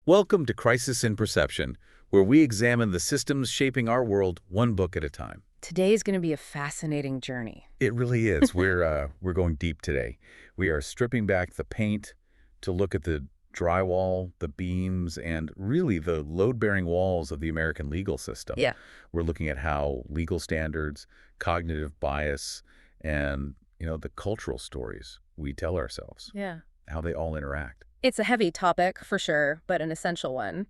Welcome to Crisis in Perception, where we examine the systems shaping our world one book at a time. Today is going to be a fascinating journey. It really is. We're going deep today. We are stripping back the paint to look at the drywall, the beams, and really the load-bearing walls of the American legal system. Yeah. We're looking at how legal standards, cognitive bias, and, the cultural stories we tell ourselves, how they all interact. It's a heavy topic, for sure, but an essential one.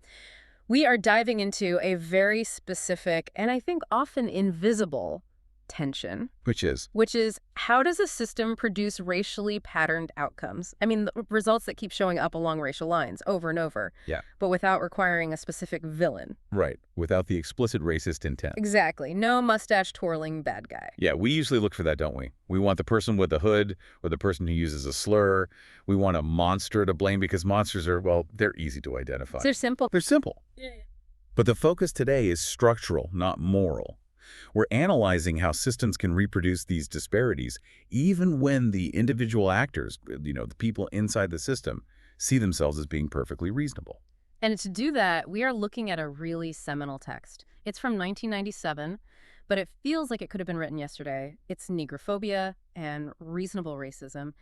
We are diving into a very specific and I think often invisible tension. Which is? Which is, how does a system produce racially patterned outcomes? I mean, the results that keep showing up along racial lines over and over. Yeah. But without requiring a specific villain. Right. Without the explicit racist intent. Exactly. No mustache-twirling bad guy. Yeah, we usually look for that, don't we? We want the person with the hood or the person who uses a slur. We want a monster to blame because monsters are, well, they're easy to identify. They're simple. They're simple. Yeah. But the focus today is structural, not moral. We're analyzing how systems can reproduce these disparities even when the individual actors, the people inside the system, see themselves as being perfectly reasonable. And to do that, we are looking at a really seminal text. It's from 1997, but it feels like it could have been written yesterday. It's Negrophobia and Reasonable Racism,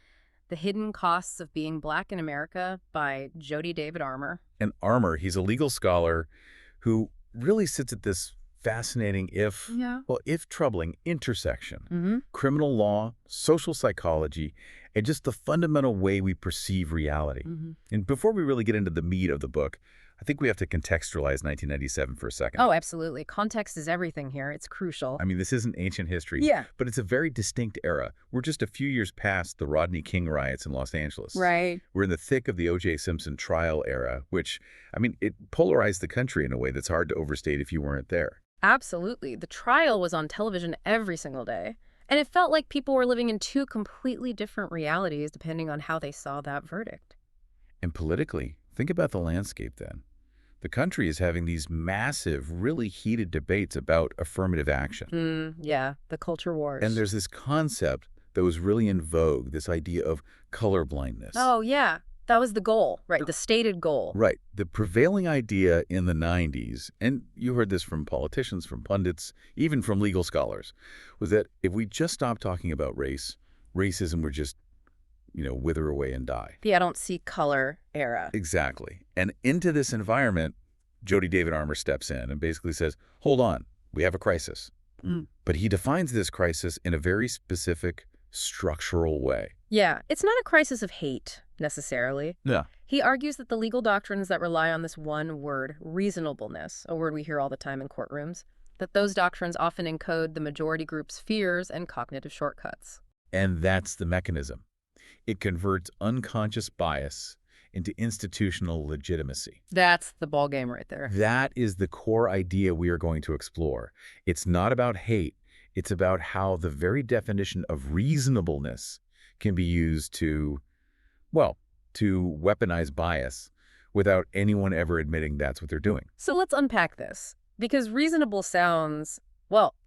The Hidden Costs of Being Black in America by Jody David Armour. And Armour, he's a legal scholar who really sits at this fascinating, if troubling, intersection. Criminal law, social psychology, and just the fundamental way we perceive reality. And before we really get into the meat of the book, I think we have to contextualize 1997 for a second. Oh, absolutely. Context is everything here. It's crucial. I mean, this isn't ancient history, but it's a very distinct era. We're just a few years past the Rodney King riots in Los Angeles. Right. We're in the thick of the O.J. Simpson trial era, which, it polarized the country in a way that's hard to overstate if you weren't there. Absolutely. The trial was on television every single day. And it felt like people were living in two completely different realities depending on how they saw that verdict. And politically, think about the landscape then. The country is having these massive, really heated debates about affirmative action. Yeah, the culture wars. And there's this concept that was really in vogue, this idea of colorblindness. Oh, yeah. That was the goal, right? The stated goal. Right. The prevailing idea in the 90s, and you heard this from politicians, from pundits, even from legal scholars, was that if we just stopped talking about race, racism would just, wither away and die. The I don't see color era. Exactly. And into this environment, Jody David Armour steps in and basically says, hold on, we have a crisis. But he defines this crisis in a very specific, structural way. Yeah, it's not a crisis of hate, necessarily. Yeah. He argues that the legal doctrines that rely on this one word, reasonableness, a word we hear all the time in courtrooms, that those doctrines often encode the majority group's fears and cognitive shortcuts. And that's the mechanism. It converts unconscious bias into institutional legitimacy. That's the ballgame right there. That is the core idea we are going to explore. It's not about hate. It's about how the very definition of reasonableness can be used to weaponize bias without anyone ever admitting that's what they're doing. So let's unpack this, because reasonable sounds,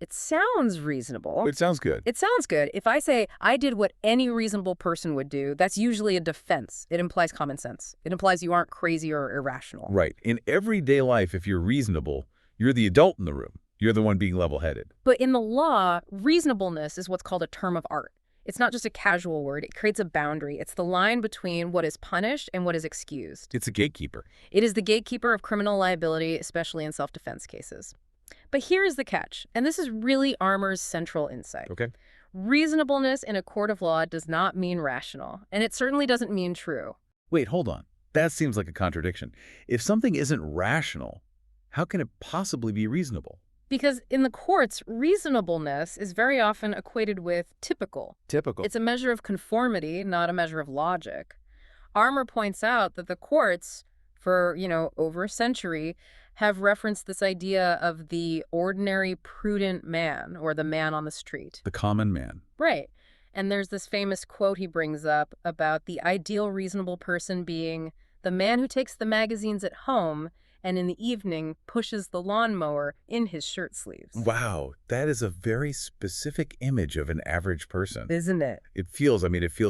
it sounds reasonable. It sounds good. It sounds good. If I say, I did what any reasonable person would do, that's usually a defense. It implies common sense. It implies you aren't crazy or irrational. Right. In everyday life, if you're reasonable, you're the adult in the room. You're the one being level-headed. But in the law, reasonableness is what's called a term of art. It's not just a casual word. It creates a boundary. It's the line between what is punished and what is excused. It's a gatekeeper. It is the gatekeeper of criminal liability, especially in self-defense cases. But here is the catch, and this is really Armour's central insight. Okay. Reasonableness in a court of law does not mean rational, and it certainly doesn't mean true. Wait, hold on. That seems like a contradiction. If something isn't rational, how can it possibly be reasonable? Because in the courts, reasonableness is very often equated with typical. Typical. It's a measure of conformity, not a measure of logic. Armour points out that the courts, for, over a century, have referenced this idea of the ordinary prudent man, or the man on the street. The common man. Right. And there's this famous quote he brings up about the ideal reasonable person being the man who takes the magazines at home and in the evening pushes the lawnmower in his shirt sleeves. Wow, that is a very specific image of an average person. Isn't it? It feels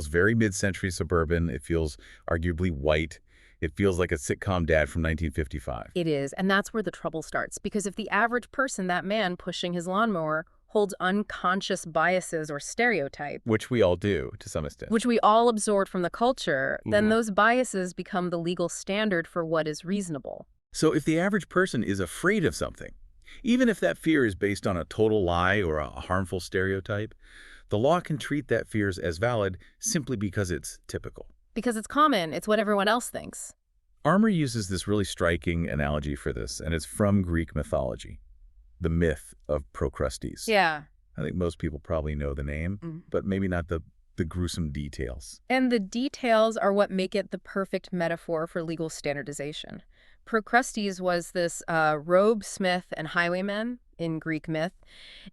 very mid-century suburban. It feels arguably white. It feels like a sitcom dad from 1955. It is, and that's where the trouble starts, because if the average person, that man pushing his lawnmower, holds unconscious biases or stereotypes, which we all do, to some extent. which we all absorb from the culture, then those biases become the legal standard for what is reasonable. So if the average person is afraid of something, even if that fear is based on a total lie or a harmful stereotype, the law can treat that fear as valid simply because it's typical. Because it's common, it's what everyone else thinks. Armour uses this really striking analogy for this, and it's from Greek mythology, the myth of Procrustes. Yeah. I think most people probably know the name, but maybe not the gruesome details. And the details are what make it the perfect metaphor for legal standardization. Procrustes was this robe smith and highwayman in Greek myth,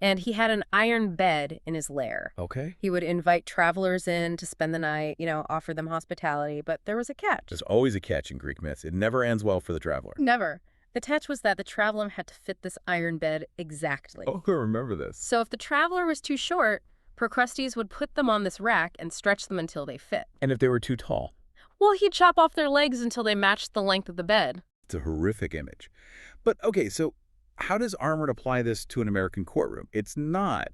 and he had an iron bed in his lair. Okay. He would invite travelers in to spend the night, offer them hospitality, but there was a catch. There's always a catch in Greek myth. It never ends well for the traveler. Never. The catch was that the traveler had to fit this iron bed exactly. Oh, I remember this. So if the traveler was too short, Procrustes would put them on this rack and stretch them until they fit. And if they were too tall? Well, he'd chop off their legs until they matched the length of the bed. It's a horrific image. But, okay, so how does Armour apply this to an American courtroom? It's not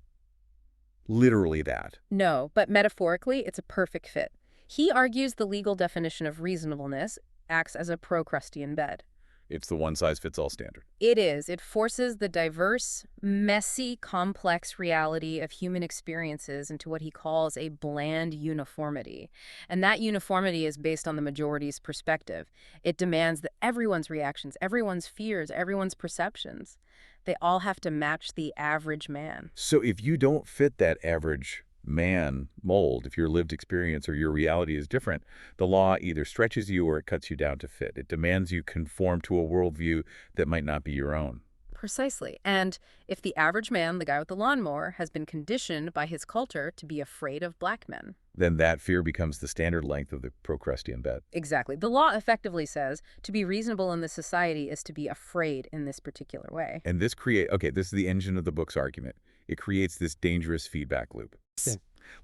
literally that. No, but metaphorically, it's a perfect fit. He argues the legal definition of reasonableness acts as a Procrustean bed. It's the one-size-fits-all standard. It is. It forces the diverse, messy, complex reality of human experiences into what he calls a bland uniformity. And that uniformity is based on the majority's perspective. It demands that everyone's reactions, everyone's fears, everyone's perceptions, they all have to match the average man. So if you don't fit that average man mold, if your lived experience or your reality is different, the law either stretches you or it cuts you down to fit. It demands you conform to a worldview that might not be your own. Precisely. And if the average man, the guy with the lawnmower, has been conditioned by his culture to be afraid of black men, then that fear becomes the standard length of the Procrustean bed. Exactly. The law effectively says to be reasonable in this society is to be afraid in this particular way. And this this is the engine of the book's argument. It creates this dangerous feedback loop. Yeah.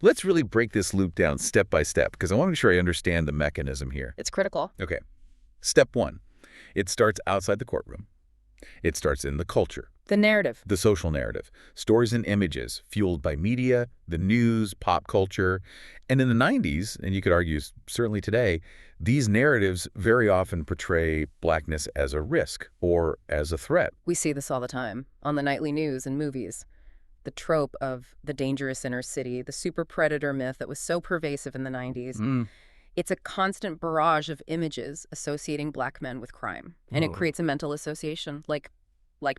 Let's really break this loop down step by step, because I want to make sure I understand the mechanism here. It's critical. Okay. Step one, it starts outside the courtroom. It starts in the culture. The narrative. The social narrative. Stories and images fueled by media, the news, pop culture. And in the 90s, and you could argue certainly today, these narratives very often portray blackness as a risk or as a threat. We see this all the time on the nightly news and movies. The trope of the dangerous inner city, the super predator myth that was so pervasive in the 90s. It's a constant barrage of images associating black men with crime. And it creates a mental association, like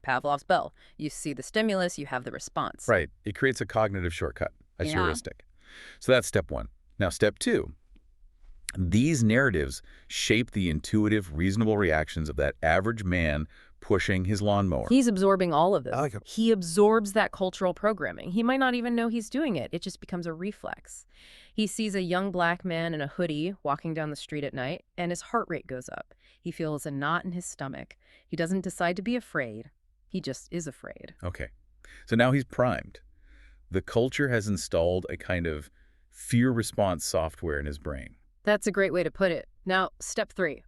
Pavlov's bell. You see the stimulus, you have the response. Right. It creates a cognitive shortcut, a heuristic. So that's step one. Now, step two. These narratives shape the intuitive, reasonable reactions of that average man pushing his lawnmower. He's absorbing all of this. I like it. He absorbs that cultural programming. He might not even know he's doing it. It just becomes a reflex. He sees a young black man in a hoodie walking down the street at night, and his heart rate goes up. He feels a knot in his stomach. He doesn't decide to be afraid. He just is afraid. Okay. So now he's primed. The culture has installed a kind of fear response software in his brain. That's a great way to put it. Now, step three.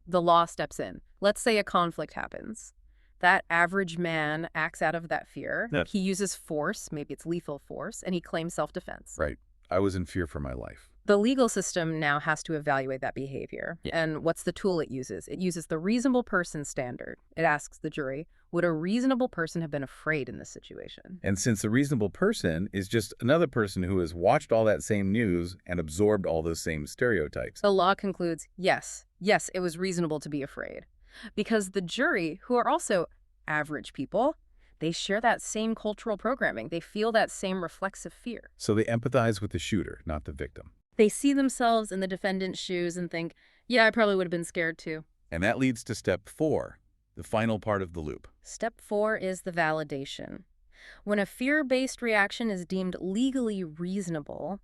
The law steps in. Let's say a conflict happens. That average man acts out of that fear. Yeah. He uses force, maybe it's lethal force, and he claims self-defense. Right. I was in fear for my life. The legal system now has to evaluate that behavior. Yeah. And what's the tool it uses? It uses the reasonable person standard. It asks the jury, would a reasonable person have been afraid in this situation? And since the reasonable person is just another person who has watched all that same news and absorbed all those same stereotypes. The law concludes, yes, it was reasonable to be afraid. Because the jury, who are also average people, they share that same cultural programming. They feel that same reflexive fear. So they empathize with the shooter, not the victim. They see themselves in the defendant's shoes and think, yeah, I probably would have been scared too. And that leads to step four, the final part of the loop. Step four is the validation. When a fear-based reaction is deemed legally reasonable,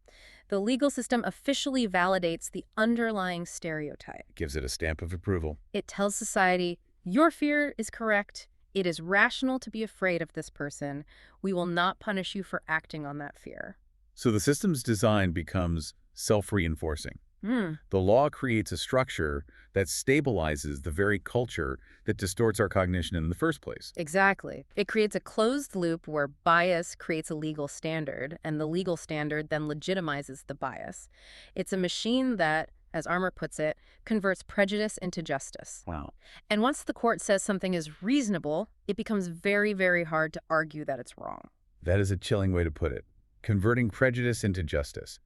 the legal system officially validates the underlying stereotype. Gives it a stamp of approval. It tells society, your fear is correct. It is rational to be afraid of this person. We will not punish you for acting on that fear. So the system's design becomes self-reinforcing. The law creates a structure that stabilizes the very culture that distorts our cognition in the first place. Exactly. It creates a closed loop where bias creates a legal standard, and the legal standard then legitimizes the bias. It's a machine that, as Armour puts it, converts prejudice into justice. Wow. And once the court says something is reasonable, it becomes very, very hard to argue that it's wrong. That is a chilling way to put it. Converting prejudice into justice.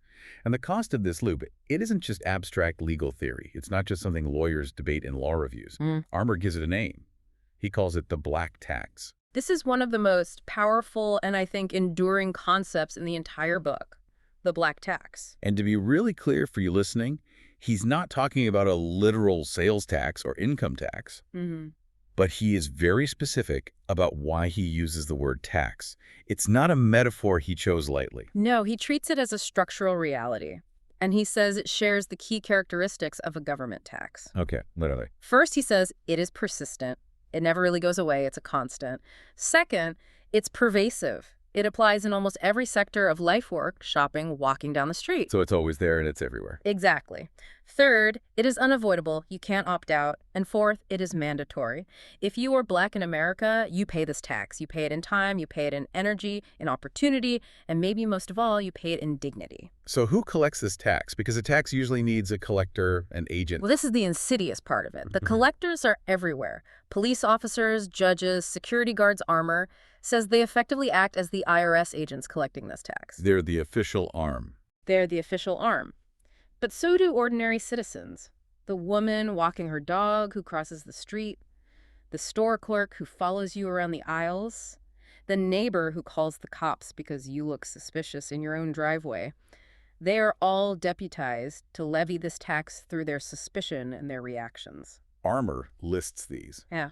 And the cost of this loop, it isn't just abstract legal theory. It's not just something lawyers debate in law reviews. Armour gives it a name. He calls it the black tax. This is one of the most powerful and, I think, enduring concepts in the entire book, the black tax. And to be really clear for you listening, he's not talking about a literal sales tax or income tax. But he is very specific about why he uses the word tax. It's not a metaphor he chose lightly. No, he treats it as a structural reality. And he says it shares the key characteristics of a government tax. Okay, literally. First, he says it is persistent. It never really goes away. It's a constant. Second, it's pervasive. It applies in almost every sector of life work, shopping, walking down the street. So it's always there and it's everywhere. Exactly. Third, it is unavoidable. You can't opt out. And fourth, it is mandatory. If you are Black in America, you pay this tax. You pay it in time, you pay it in energy, in opportunity, and maybe most of all, you pay it in dignity. So who collects this tax? Because a tax usually needs a collector, an agent. Well, this is the insidious part of it. The collectors are everywhere. Police officers, judges, security guards, Armour says they effectively act as the IRS agents collecting this tax. They're the official arm. They're the official arm. But so do ordinary citizens. The woman walking her dog who crosses the street, the store clerk who follows you around the aisles, the neighbor who calls the cops because you look suspicious in your own driveway. They are all deputized to levy this tax through their suspicion and their reactions. Armour lists these. Yeah.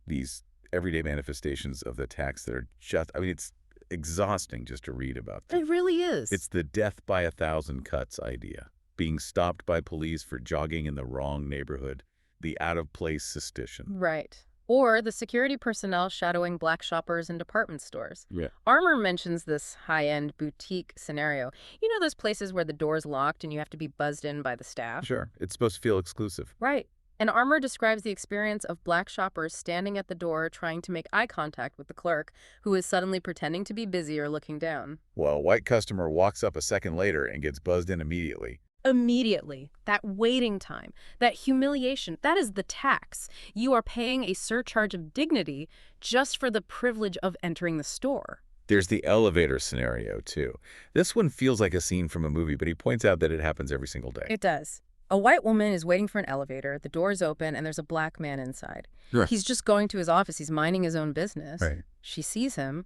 These everyday manifestations of the tax that are just, I mean, it's exhausting just to read about them. It really is. It's the death by 1,000 cuts idea. Being stopped by police for jogging in the wrong neighborhood. The out-of-place suspicion. Right. Or the security personnel shadowing Black shoppers in department stores. Yeah. Armour mentions this high-end boutique scenario. You know those places where the door's locked and you have to be buzzed in by the staff? Sure. It's supposed to feel exclusive. Right. And Armour describes the experience of Black shoppers standing at the door trying to make eye contact with the clerk, who is suddenly pretending to be busy or looking down. Well, a white customer walks up a second later and gets buzzed in immediately. Immediately. That waiting time, that humiliation, that is the tax. You are paying a surcharge of dignity just for the privilege of entering the store. There's the elevator scenario, too. This one feels like a scene from a movie, but he points out that it happens every single day. It does. A white woman is waiting for an elevator, the door's open, and there's a Black man inside. Right. He's just going to his office, he's minding his own business. Right. She sees him,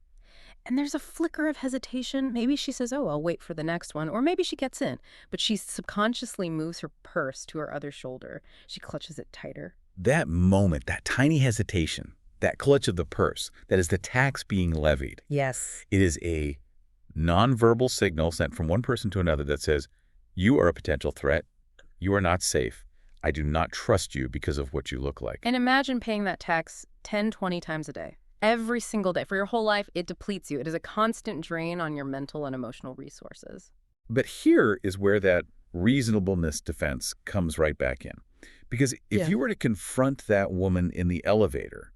and there's a flicker of hesitation. Maybe she says, oh, I'll wait for the next one, or maybe she gets in. But she subconsciously moves her purse to her other shoulder. She clutches it tighter. That moment, that tiny hesitation, that clutch of the purse, that is the tax being levied. Yes. It is a nonverbal signal sent from one person to another that says, you are a potential threat. You are not safe. I do not trust you because of what you look like. And imagine paying that tax 10, 20 times a day. Every single day. For your whole life, it depletes you. It is a constant drain on your mental and emotional resources. But here is where that reasonableness defense comes right back in. Because if you were to confront that woman in the elevator,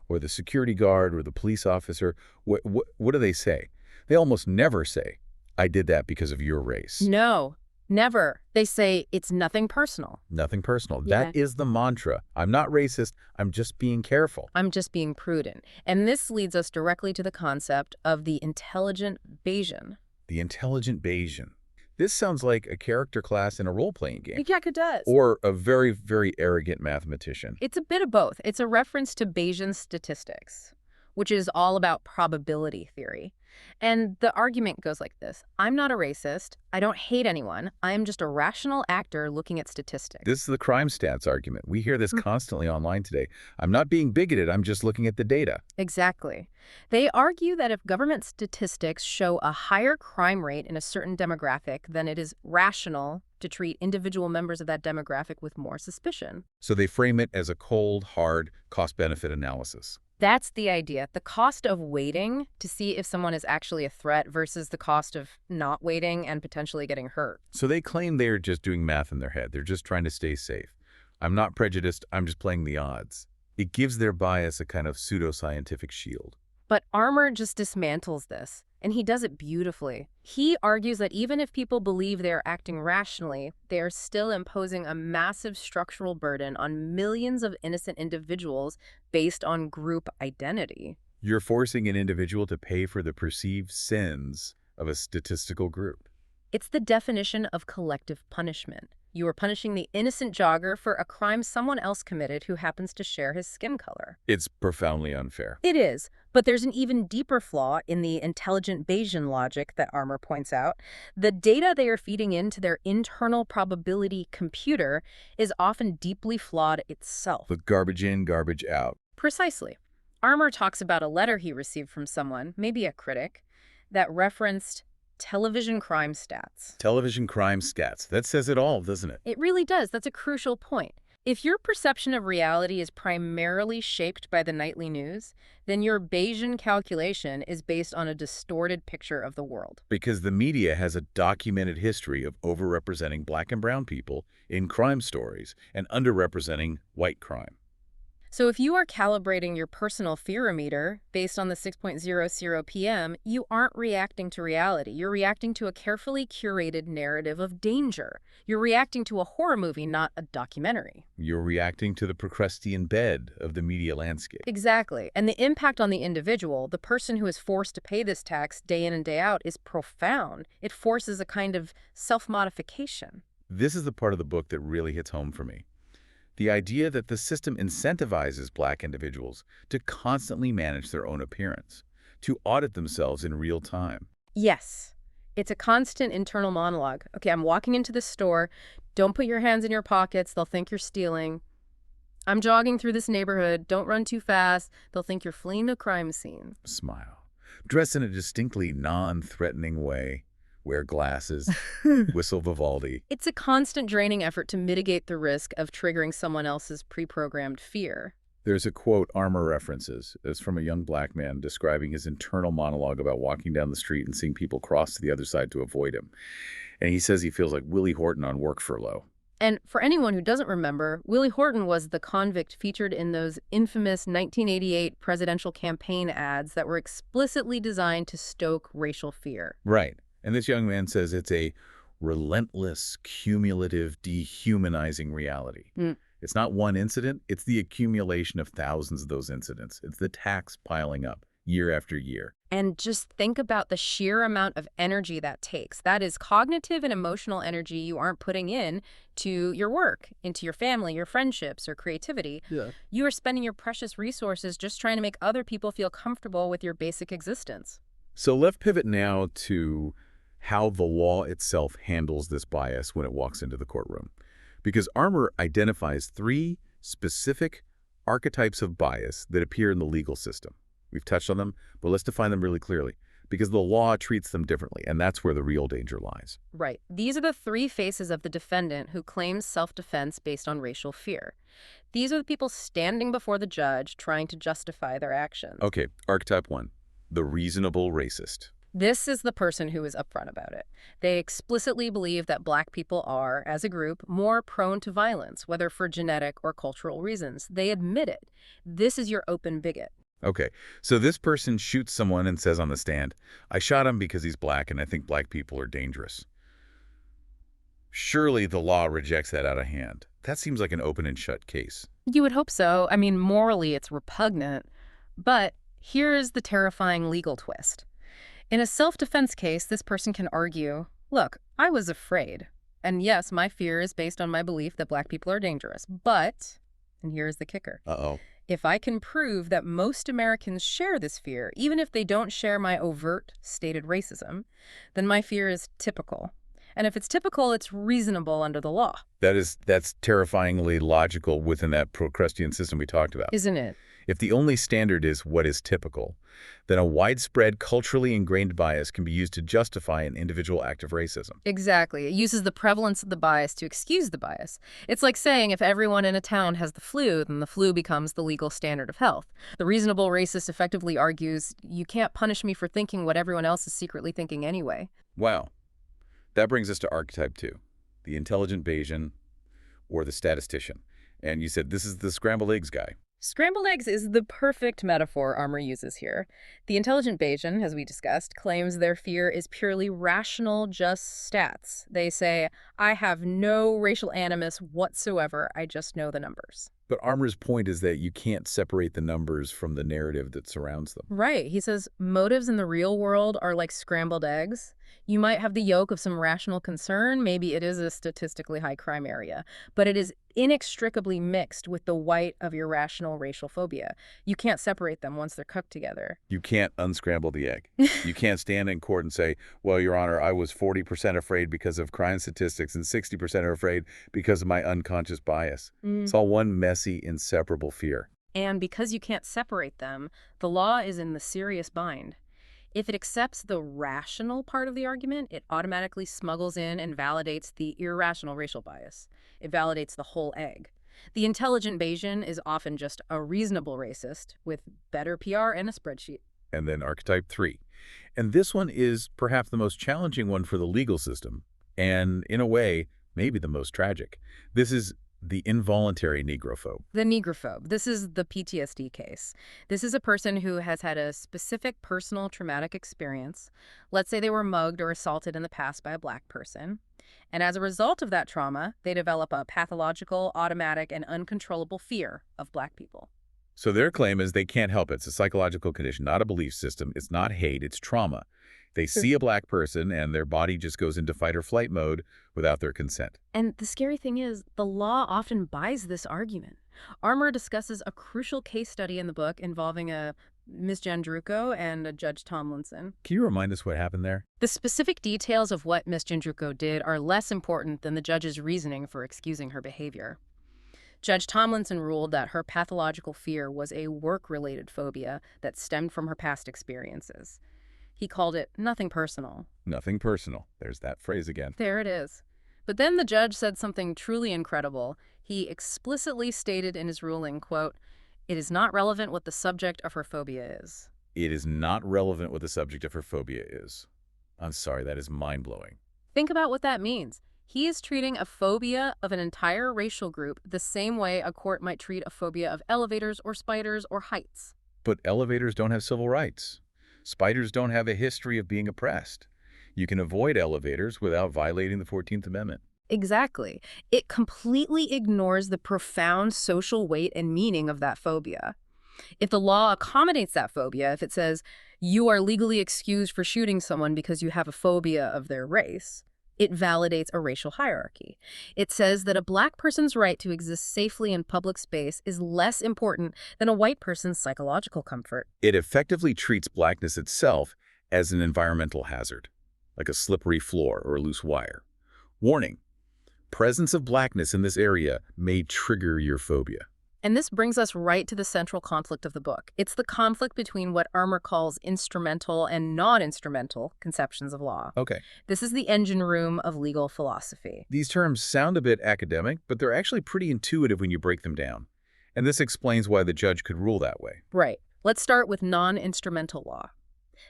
or the security guard, or the police officer, what do they say? They almost never say, I did that because of your race. No. Never. They say it's nothing personal. Nothing personal. Yeah. That is the mantra. I'm not racist. I'm just being careful. I'm just being prudent. And this leads us directly to the concept of the intelligent Bayesian. The intelligent Bayesian. This sounds like a character class in a role-playing game. Yeah, it does. Or a very, very arrogant mathematician. It's a bit of both. It's a reference to Bayesian statistics, which is all about probability theory. And the argument goes like this. I'm not a racist. I don't hate anyone. I am just a rational actor looking at statistics. This is the crime stats argument. We hear this constantly online today. I'm not being bigoted. I'm just looking at the data. Exactly. They argue that if government statistics show a higher crime rate in a certain demographic, then it is rational to treat individual members of that demographic with more suspicion. So they frame it as a cold, hard, cost-benefit analysis. That's the idea. The cost of waiting to see if someone is actually a threat versus the cost of not waiting and potentially getting hurt. So they claim they're just doing math in their head. They're just trying to stay safe. I'm not prejudiced. I'm just playing the odds. It gives their bias a kind of pseudoscientific shield. But Armour just dismantles this, and he does it beautifully. He argues that even if people believe they are acting rationally, they are still imposing a massive structural burden on millions of innocent individuals based on group identity. You're forcing an individual to pay for the perceived sins of a statistical group. It's the definition of collective punishment. You are punishing the innocent jogger for a crime someone else committed who happens to share his skin color. It's profoundly unfair. It is, but there's an even deeper flaw in the intelligent Bayesian logic that Armour points out. The data they are feeding into their internal probability computer is often deeply flawed itself. With garbage in, garbage out. Precisely. Armour talks about a letter he received from someone, maybe a critic, that referenced television crime stats. Television crime stats. That says it all, doesn't it? It really does. That's a crucial point. If your perception of reality is primarily shaped by the nightly news, then your Bayesian calculation is based on a distorted picture of the world. Because the media has a documented history of overrepresenting black and brown people in crime stories and underrepresenting white crime. So if you are calibrating your personal fearometer based on the 6.00 p.m., you aren't reacting to reality. You're reacting to a carefully curated narrative of danger. You're reacting to a horror movie, not a documentary. You're reacting to the Procrustean bed of the media landscape. Exactly. And the impact on the individual, the person who is forced to pay this tax day in and day out, is profound. It forces a kind of self-modification. This is the part of the book that really hits home for me. The idea that the system incentivizes black individuals to constantly manage their own appearance, to audit themselves in real time. Yes. It's a constant internal monologue. Okay, I'm walking into the store. Don't put your hands in your pockets. They'll think you're stealing. I'm jogging through this neighborhood. Don't run too fast. They'll think you're fleeing a crime scene. Smile. Dress in a distinctly non-threatening way. Wear glasses, whistle Vivaldi. It's a constant draining effort to mitigate the risk of triggering someone else's pre-programmed fear. There's a quote Armour references. It's from a young black man describing his internal monologue about walking down the street and seeing people cross to the other side to avoid him. And he says he feels like Willie Horton on work furlough. And for anyone who doesn't remember, Willie Horton was the convict featured in those infamous 1988 presidential campaign ads that were explicitly designed to stoke racial fear. Right. And this young man says it's a relentless, cumulative, dehumanizing reality. It's not one incident. It's the accumulation of thousands of those incidents. It's the tax piling up year after year. And just think about the sheer amount of energy that takes. That is cognitive and emotional energy you aren't putting in to your work, into your family, your friendships, or creativity. Yeah. You are spending your precious resources just trying to make other people feel comfortable with your basic existence. So let's pivot now to how the law itself handles this bias when it walks into the courtroom. Because Armour identifies 3 specific archetypes of bias that appear in the legal system. We've touched on them, but let's define them really clearly, because the law treats them differently, and that's where the real danger lies. Right. These are the 3 faces of the defendant who claims self-defense based on racial fear. These are the people standing before the judge trying to justify their actions. Okay, archetype 1, the reasonable racist. This is the person who is upfront about it. They explicitly believe that black people are, as a group, more prone to violence, whether for genetic or cultural reasons. They admit it. This is your open bigot. Okay, so this person shoots someone and says on the stand, I shot him because he's black and I think black people are dangerous. Surely the law rejects that out of hand. That seems like an open and shut case. You would hope so. I mean, morally it's repugnant. But here's the terrifying legal twist. In a self-defense case, this person can argue, look, I was afraid. And yes, my fear is based on my belief that black people are dangerous. But, and here's the kicker. If I can prove that most Americans share this fear, even if they don't share my overt stated racism, then my fear is typical. And if it's typical, it's reasonable under the law. That's terrifyingly logical within that Procrustean system we talked about. Isn't it? If the only standard is what is typical, then a widespread culturally ingrained bias can be used to justify an individual act of racism. Exactly. It uses the prevalence of the bias to excuse the bias. It's like saying if everyone in a town has the flu, then the flu becomes the legal standard of health. The reasonable racist effectively argues, you can't punish me for thinking what everyone else is secretly thinking anyway. Wow. That brings us to archetype 2, the intelligent Bayesian or the statistician. And you said this is the scrambled eggs guy. Scrambled eggs is the perfect metaphor Armour uses here. The intelligent Bayesian, as we discussed, claims their fear is purely rational, just stats. They say, I have no racial animus whatsoever, I just know the numbers. But Armour's point is that you can't separate the numbers from the narrative that surrounds them. Right. He says motives in the real world are like scrambled eggs. You might have the yolk of some rational concern, maybe it is a statistically high crime area, but it is inextricably mixed with the white of irrational racial phobia. You can't separate them once they're cooked together. You can't unscramble the egg. You can't stand in court and say, well, Your Honor, I was 40% afraid because of crime statistics and 60% are afraid because of my unconscious bias. It's all one messy, inseparable fear. And because you can't separate them, the law is in the serious bind. If it accepts the rational part of the argument, it automatically smuggles in and validates the irrational racial bias. It validates the whole egg. The intelligent Bayesian is often just a reasonable racist with better PR and a spreadsheet. And then archetype 3. And this one is perhaps the most challenging one for the legal system, and in a way, maybe the most tragic. This is the involuntary negrophobe. The negrophobe. This is the PTSD case. This is a person who has had a specific personal traumatic experience. Let's say they were mugged or assaulted in the past by a black person. And as a result of that trauma, they develop a pathological, automatic, and uncontrollable fear of black people. So their claim is they can't help it. It's a psychological condition, not a belief system. It's not hate, it's trauma. They see a black person and their body just goes into fight or flight mode without their consent. And the scary thing is, the law often buys this argument. Armour discusses a crucial case study in the book involving a Ms. Jandruko and a Judge Tomlinson. Can you remind us what happened there? The specific details of what Ms. Jandruko did are less important than the judge's reasoning for excusing her behavior. Judge Tomlinson ruled that her pathological fear was a work-related phobia that stemmed from her past experiences. He called it nothing personal. Nothing personal. There's that phrase again. There it is. But then the judge said something truly incredible. He explicitly stated in his ruling, quote, "It is not relevant what the subject of her phobia is." It is not relevant what the subject of her phobia is. I'm sorry, that is mind-blowing. Think about what that means. He is treating a phobia of an entire racial group the same way a court might treat a phobia of elevators or spiders or heights. But elevators don't have civil rights. Spiders don't have a history of being oppressed. You can avoid elevators without violating the 14th Amendment. Exactly. It completely ignores the profound social weight and meaning of that phobia. If the law accommodates that phobia, if it says you are legally excused for shooting someone because you have a phobia of their race, it validates a racial hierarchy. It says that a black person's right to exist safely in public space is less important than a white person's psychological comfort. It effectively treats blackness itself as an environmental hazard, like a slippery floor or a loose wire. Warning, presence of blackness in this area may trigger your phobia. And this brings us right to the central conflict of the book. It's the conflict between what Armour calls instrumental and non-instrumental conceptions of law. Okay. This is the engine room of legal philosophy. These terms sound a bit academic, but they're actually pretty intuitive when you break them down. And this explains why the judge could rule that way. Right. Let's start with non-instrumental law.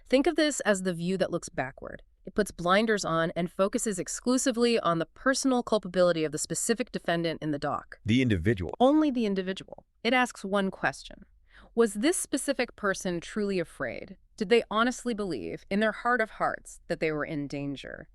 Think of this as the view that looks backward. It puts blinders on and focuses exclusively on the personal culpability of the specific defendant in the dock. The individual. Only the individual. It asks one question. Was this specific person truly afraid? Did they honestly believe, in their heart of hearts, that they were in danger?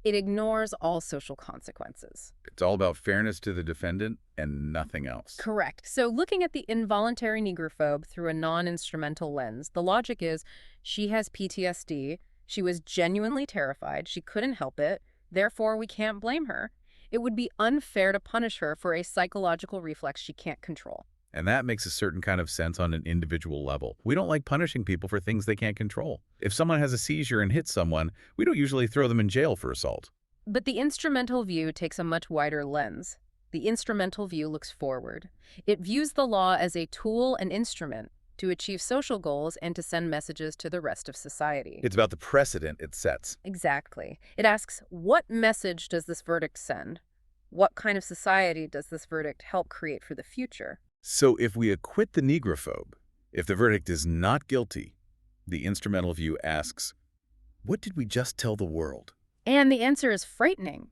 It ignores all social consequences. It's all about fairness to the defendant and nothing else. Correct. So looking at the involuntary negrophobe through a non-instrumental lens, the logic is she has PTSD. She was genuinely terrified. She couldn't help it. Therefore, we can't blame her. It would be unfair to punish her for a psychological reflex she can't control. And that makes a certain kind of sense on an individual level. We don't like punishing people for things they can't control. If someone has a seizure and hits someone, we don't usually throw them in jail for assault. But the instrumental view takes a much wider lens. The instrumental view looks forward. It views the law as a tool and instrument to achieve social goals and to send messages to the rest of society. It's about the precedent it sets. Exactly. It asks, what message does this verdict send? What kind of society does this verdict help create for the future? So if we acquit the negrophobe, if the verdict is not guilty, the instrumental view asks, what did we just tell the world? And the answer is frightening.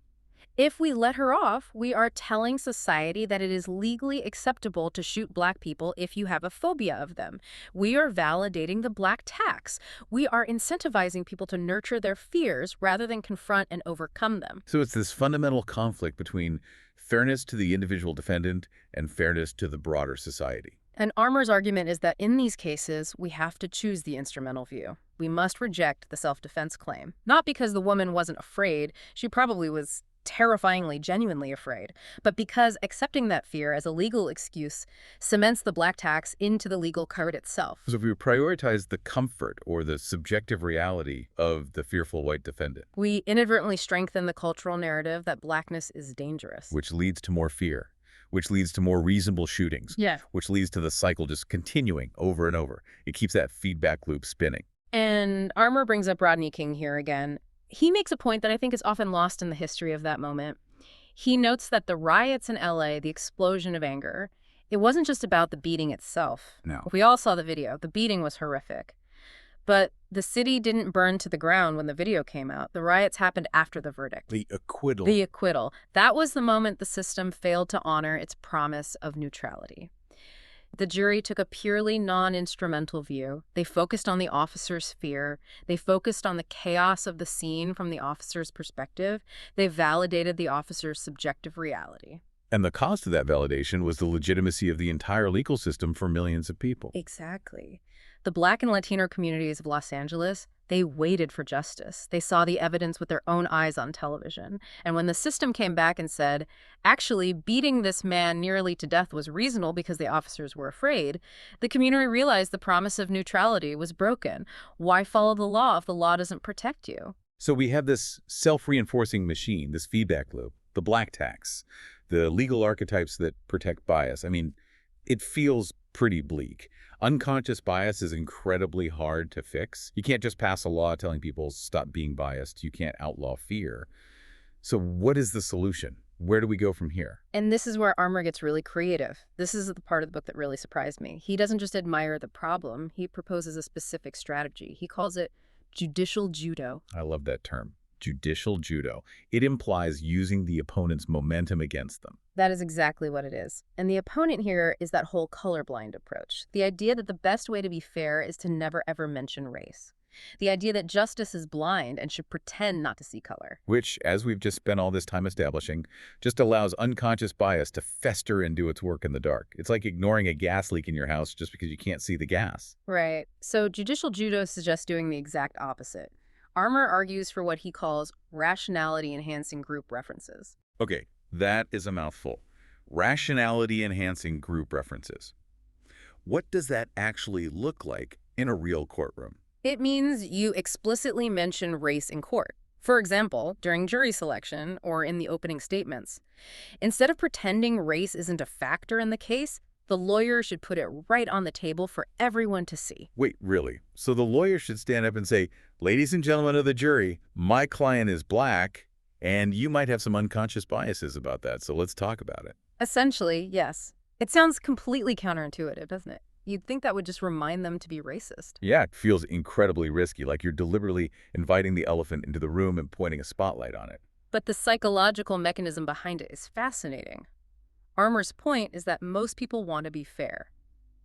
If we let her off, we are telling society that it is legally acceptable to shoot Black people if you have a phobia of them. We are validating the Black tax. We are incentivizing people to nurture their fears rather than confront and overcome them. So it's this fundamental conflict between fairness to the individual defendant and fairness to the broader society. And Armour's argument is that in these cases, we have to choose the instrumental view. We must reject the self-defense claim. Not because the woman wasn't afraid. She probably was terrifyingly, genuinely afraid, but because accepting that fear as a legal excuse cements the Black tax into the legal code itself. So if we prioritize the comfort or the subjective reality of the fearful white defendant, we inadvertently strengthen the cultural narrative that Blackness is dangerous. Which leads to more fear, which leads to more reasonable shootings, which leads to the cycle just continuing over and over. It keeps that feedback loop spinning. And Armour brings up Rodney King here again. He makes a point that I think is often lost in the history of that moment. He notes that the riots in LA, the explosion of anger, it wasn't just about the beating itself. No. We all saw the video. The beating was horrific. But the city didn't burn to the ground when the video came out. The riots happened after the verdict. The acquittal. The acquittal. That was the moment the system failed to honor its promise of neutrality. The jury took a purely non-instrumental view. They focused on the officer's fear. They focused on the chaos of the scene from the officer's perspective. They validated the officer's subjective reality. And the cost of that validation was the legitimacy of the entire legal system for millions of people. Exactly. The Black and Latino communities of Los Angeles, they waited for justice. They saw the evidence with their own eyes on television. And when the system came back and said, actually, beating this man nearly to death was reasonable because the officers were afraid, the community realized the promise of neutrality was broken. Why follow the law if the law doesn't protect you? So we have this self-reinforcing machine, this feedback loop, the Black tax, the legal archetypes that protect bias. I mean, it feels pretty bleak. Unconscious bias is incredibly hard to fix. You can't just pass a law telling people stop being biased. You can't outlaw fear. So what is the solution? Where do we go from here? And this is where Armour gets really creative. This is the part of the book that really surprised me. He doesn't just admire the problem. He proposes a specific strategy. He calls it judicial judo. I love that term. Judicial judo. It implies using the opponent's momentum against them. That is exactly what it is. And the opponent here is that whole colorblind approach. The idea that the best way to be fair is to never ever mention race. The idea that justice is blind and should pretend not to see color. Which, as we've just spent all this time establishing, just allows unconscious bias to fester and do its work in the dark. It's like ignoring a gas leak in your house just because you can't see the gas. Right. So judicial judo suggests doing the exact opposite. Armour argues for what he calls rationality-enhancing group references. Okay, that is a mouthful. Rationality-enhancing group references. What does that actually look like in a real courtroom? It means you explicitly mention race in court. For example, during jury selection or in the opening statements. Instead of pretending race isn't a factor in the case, the lawyer should put it right on the table for everyone to see. Wait, really? So the lawyer should stand up and say, ladies and gentlemen of the jury, my client is Black, and you might have some unconscious biases about that, so let's talk about it. Essentially, yes. It sounds completely counterintuitive, doesn't it? You'd think that would just remind them to be racist. Yeah, it feels incredibly risky, like you're deliberately inviting the elephant into the room and pointing a spotlight on it. But the psychological mechanism behind it is fascinating. Armour's point is that most people want to be fair.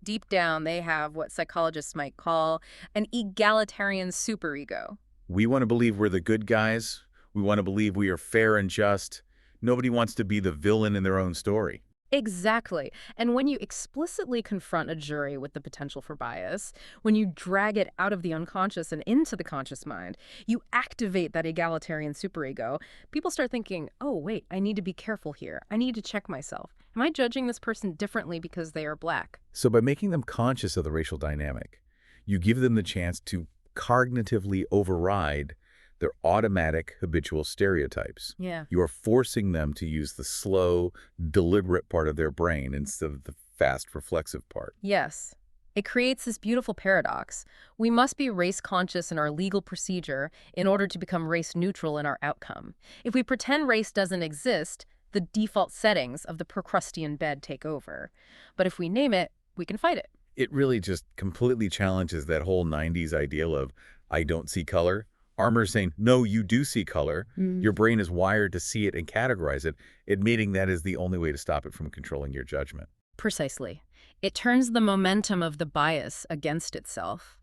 Deep down, they have what psychologists might call an egalitarian superego. We want to believe we're the good guys. We want to believe we are fair and just. Nobody wants to be the villain in their own story. Exactly. And when you explicitly confront a jury with the potential for bias, when you drag it out of the unconscious and into the conscious mind, you activate that egalitarian superego, people start thinking, oh, wait, I need to be careful here. I need to check myself. Am I judging this person differently because they are Black? So by making them conscious of the racial dynamic, you give them the chance to cognitively override They're automatic, habitual stereotypes. Yeah. You are forcing them to use the slow, deliberate part of their brain instead of the fast, reflexive part. Yes. It creates this beautiful paradox. We must be race-conscious in our legal procedure in order to become race-neutral in our outcome. If we pretend race doesn't exist, the default settings of the Procrustean bed take over. But if we name it, we can fight it. It really just completely challenges that whole 90s ideal of, I don't see color. Armour's saying, no, you do see color. Your brain is wired to see it and categorize it, admitting that is the only way to stop it from controlling your judgment. Precisely. It turns the momentum of the bias against itself.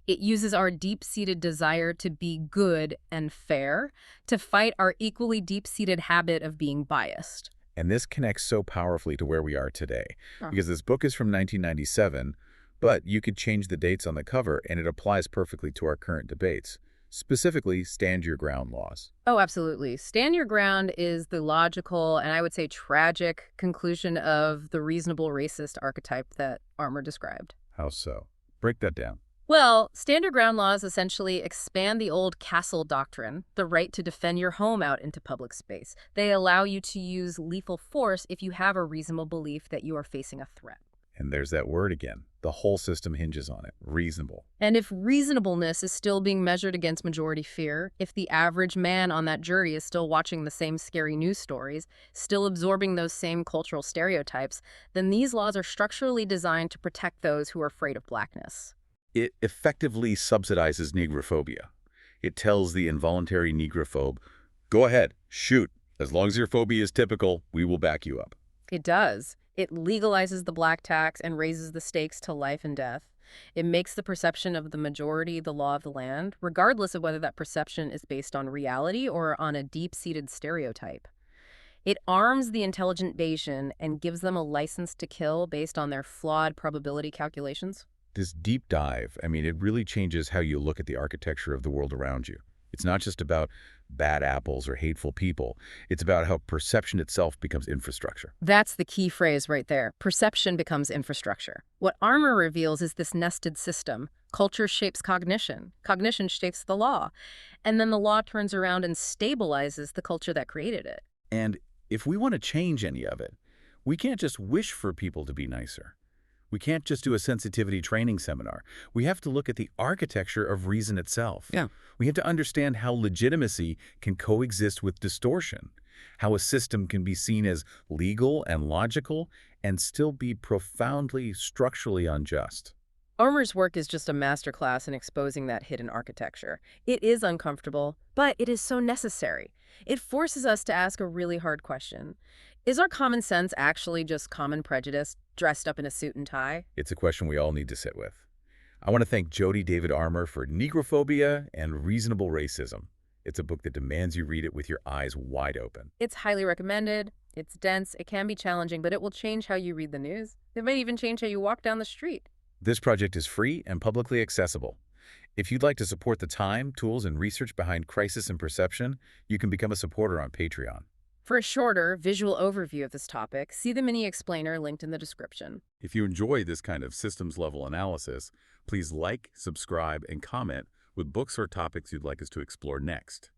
It uses our deep-seated desire to be good and fair to fight our equally deep-seated habit of being biased. And this connects so powerfully to where we are today, because this book is from 1997, but you could change the dates on the cover and it applies perfectly to our current debates, specifically stand your ground laws. Oh, absolutely. Stand your ground is the logical and I would say tragic conclusion of the reasonable racist archetype that Armour described. How so? Break that down. Well, stand your ground laws essentially expand the old castle doctrine, the right to defend your home out into public space. They allow you to use lethal force if you have a reasonable belief that you are facing a threat. And there's that word again. The whole system hinges on it. Reasonable. And if reasonableness is still being measured against majority fear, if the average man on that jury is still watching the same scary news stories, still absorbing those same cultural stereotypes, then these laws are structurally designed to protect those who are afraid of blackness. It effectively subsidizes negrophobia. It tells the involuntary negrophobe, go ahead, shoot. As long as your phobia is typical, we will back you up. It does. It legalizes the black tax and raises the stakes to life and death. It makes the perception of the majority the law of the land, regardless of whether that perception is based on reality or on a deep-seated stereotype. It arms the intelligent Bayesian and gives them a license to kill based on their flawed probability calculations. This deep dive, it really changes how you look at the architecture of the world around you. It's not just about bad apples or hateful people. It's about how perception itself becomes infrastructure. That's the key phrase right there. Perception becomes infrastructure. What Armour reveals is this nested system. Culture shapes cognition. Cognition shapes the law. And then the law turns around and stabilizes the culture that created it. And if we want to change any of it, we can't just wish for people to be nicer. We can't just do a sensitivity training seminar. We have to look at the architecture of reason itself. Yeah. We have to understand how legitimacy can coexist with distortion, how a system can be seen as legal and logical and still be profoundly structurally unjust. Armour's work is just a masterclass in exposing that hidden architecture. It is uncomfortable, but it is so necessary. It forces us to ask a really hard question. Is our common sense actually just common prejudice dressed up in a suit and tie? It's a question we all need to sit with. I want to thank Jody David Armour for Negrophobia and Reasonable Racism. It's a book that demands you read it with your eyes wide open. It's highly recommended. It's dense. It can be challenging, but it will change how you read the news. It may even change how you walk down the street. This project is free and publicly accessible. If you'd like to support the time, tools, and research behind crisis and perception, you can become a supporter on Patreon. For a shorter, visual overview of this topic, see the mini explainer linked in the description. If you enjoy this kind of systems-level analysis, please like, subscribe, and comment with books or topics you'd like us to explore next.